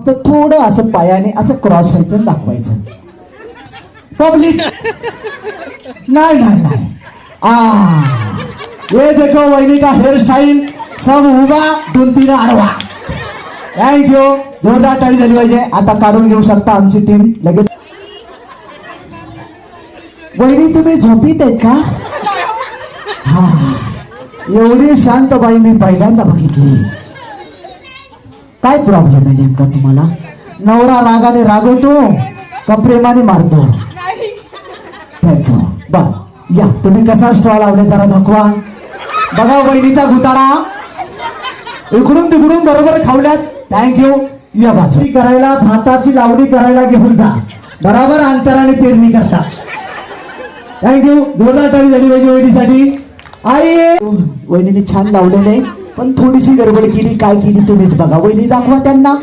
फक्त थोडं असं पायाने असं क्रॉस व्हायचं आणि दाखवायचं. पब्लिक नाही नाही नाही. ये देखो वहिनी का हेअर स्टाईल, सब उभा 2-3 आडवा. थँक्यू. जोरदार टाळी झाली पाहिजे. आता काढून घेऊ शकता आमची टीम लगेच. वहिनी तुम्ही झोपीत आहेत का? हा, एवढी शांत बाई मी पहिल्यांदा बघितली. काय प्रॉब्लेम आहे नेमका तुम्हाला? नवरा रागाने रागवतो का प्रेमाने मारतो? थँक्यू. बर, या तुम्ही कसा स्टॉल लावले जरा दाखवा. बघा वहिनीचा घुताडा इकडून तिकडून बरोबर खावल्यात. थँक्यू. या बाजू करायला, भाताची लावणी करायला घेऊन जा. बरोबर अंतराने पेरणी करता. थँक्यू. जोरदार टाळी झाली पाहिजे वहिनीसाठी. आई वहिनीने छान लावलेले पण थोडीशी गडबड केली. काय केली तुम्हीच बघा. वहिनी दाखवा त्यांना.